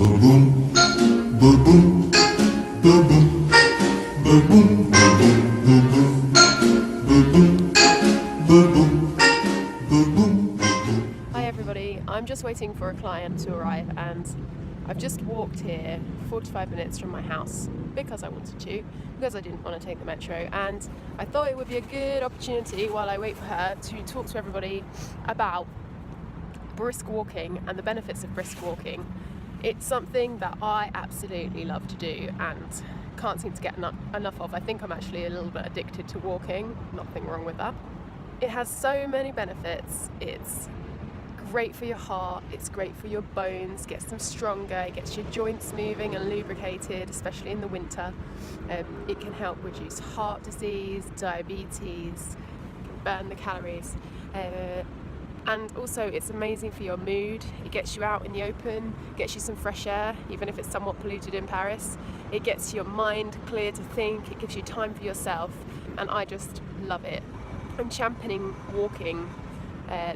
boom, boom, boom, boom, boom, boom, boom, boom. Hi everybody, I'm just waiting for a client to arrive and I've just walked here 45 minutes from my house because I wanted to, because I didn't want to take the metro, and I thought it would be a good opportunity while I wait for her to talk to everybody about brisk walking and the benefits of brisk walking. It's something that I absolutely love to do and can't seem to get enough of. I think I'm actually a little bit addicted to walking, nothing wrong with that. It has so many benefits. It's great for your heart, it's great for your bones, gets them stronger, it gets your joints moving and lubricated, especially in the winter. It can help reduce heart disease, diabetes, can burn the calories. And also it's amazing for your mood. It gets you out in the open, gets you some fresh air, even if it's somewhat polluted in Paris. It gets your mind clear to think, it gives you time for yourself, and I just love it. I'm championing walking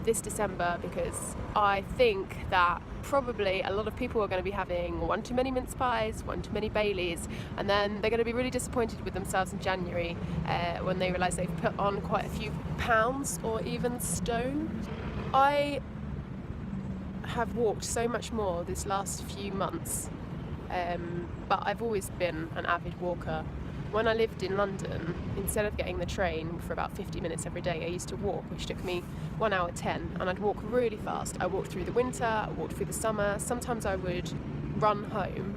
this December because I think that probably a lot of people are going to be having one too many mince pies, one too many Baileys, and then they're going to be really disappointed with themselves in January when they realise they've put on quite a few pounds or even stone. I have walked so much more this last few months, but I've always been an avid walker. When I lived in London, instead of getting the train for about 50 minutes every day, I used to walk, which took me 1 hour 10, and I'd walk really fast. I walked through the winter, I walked through the summer. Sometimes I would run home,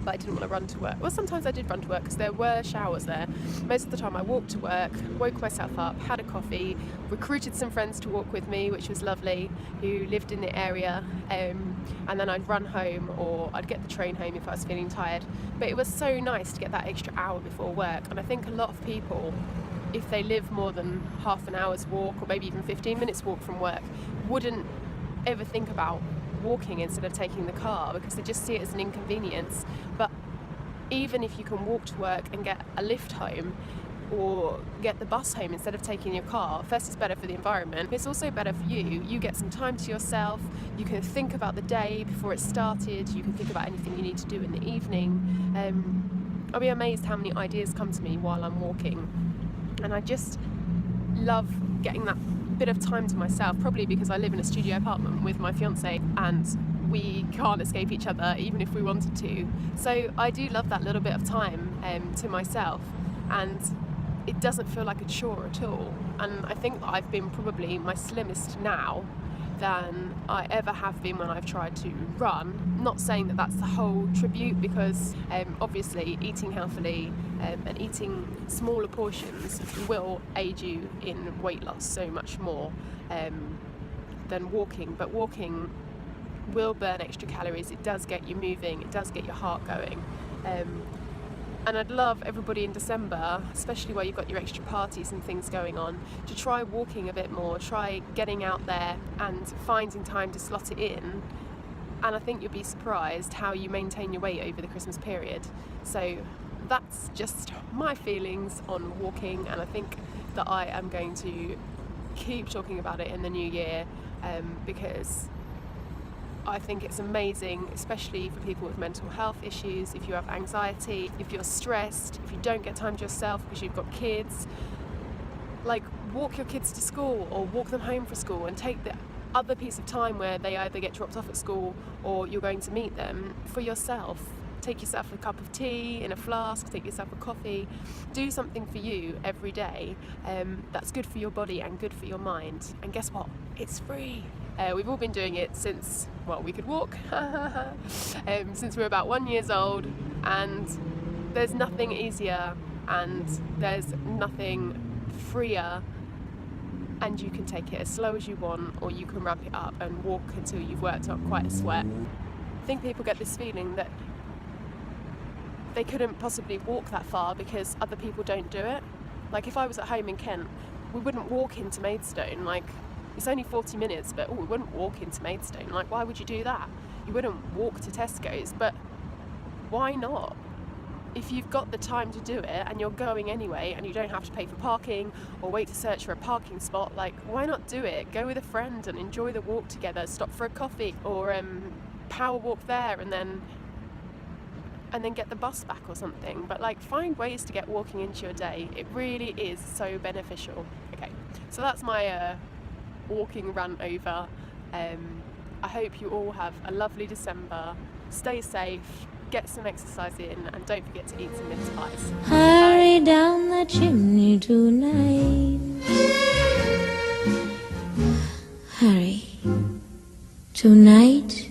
but I didn't want to run to work. Well, sometimes I did run to work because there were showers there. Most of the time I walked to work, woke myself up, had a coffee, recruited some friends to walk with me, which was lovely, who lived in the area, and then I'd run home or I'd get the train home if I was feeling tired. But it was so nice to get that extra hour before work, and I think a lot of people, if they live more than half an hour's walk or maybe even 15 minutes walk from work, wouldn't ever think about walking instead of taking the car because they just see it as an inconvenience. But even if you can walk to work and get a lift home or get the bus home instead of taking your car, first it's better for the environment, it's also better for you. You get some time to yourself, you can think about the day before it started, you can think about anything you need to do in the evening. I'll be amazed how many ideas come to me while I'm walking, and I just love getting that bit of time to myself, probably because I live in a studio apartment with my fiance and we can't escape each other even if we wanted to. So I do love that little bit of time to myself, and it doesn't feel like a chore at all. And I think that I've been probably my slimmest now than I ever have been when I've tried to run. Not saying that that's the whole tribute, because obviously eating healthily and eating smaller portions will aid you in weight loss so much more than walking. But walking will burn extra calories, it does get you moving, it does get your heart going. And I'd love everybody in December, especially where you've got your extra parties and things going on, to try walking a bit more, try getting out there and finding time to slot it in. And I think you'll be surprised how you maintain your weight over the Christmas period. So that's just my feelings on walking, and I think that I am going to keep talking about it in the new year because I think it's amazing, especially for people with mental health issues, if you have anxiety, if you're stressed, if you don't get time to yourself because you've got kids. Like, walk your kids to school or walk them home from school, and take the other piece of time where they either get dropped off at school or you're going to meet them for yourself. Take yourself a cup of tea in a flask, take yourself a coffee, do something for you every day that's good for your body and good for your mind. And guess what? It's free. We've all been doing it since, well, we could walk, since we were about 1 year old, and there's nothing easier and there's nothing freer, and you can take it as slow as you want, or you can ramp it up and walk until you've worked up quite a sweat. I think people get this feeling that they couldn't possibly walk that far because other people don't do it. Like, if I was at home in Kent, we wouldn't walk into Maidstone. Like, it's only 40 minutes, but we wouldn't walk into Maidstone. Like, why would you do that? You wouldn't walk to Tesco's, but why not? If you've got the time to do it and you're going anyway and you don't have to pay for parking or wait to search for a parking spot, like, why not do it? Go with a friend and enjoy the walk together, stop for a coffee or power walk there and then get the bus back or something. But like, find ways to get walking into your day. It really is so beneficial. Okay, so that's my walking rant over. I hope you all have a lovely December. Stay safe, get some exercise in, and don't forget to eat some mince pies. Hurry down the chimney tonight. Hurry. Tonight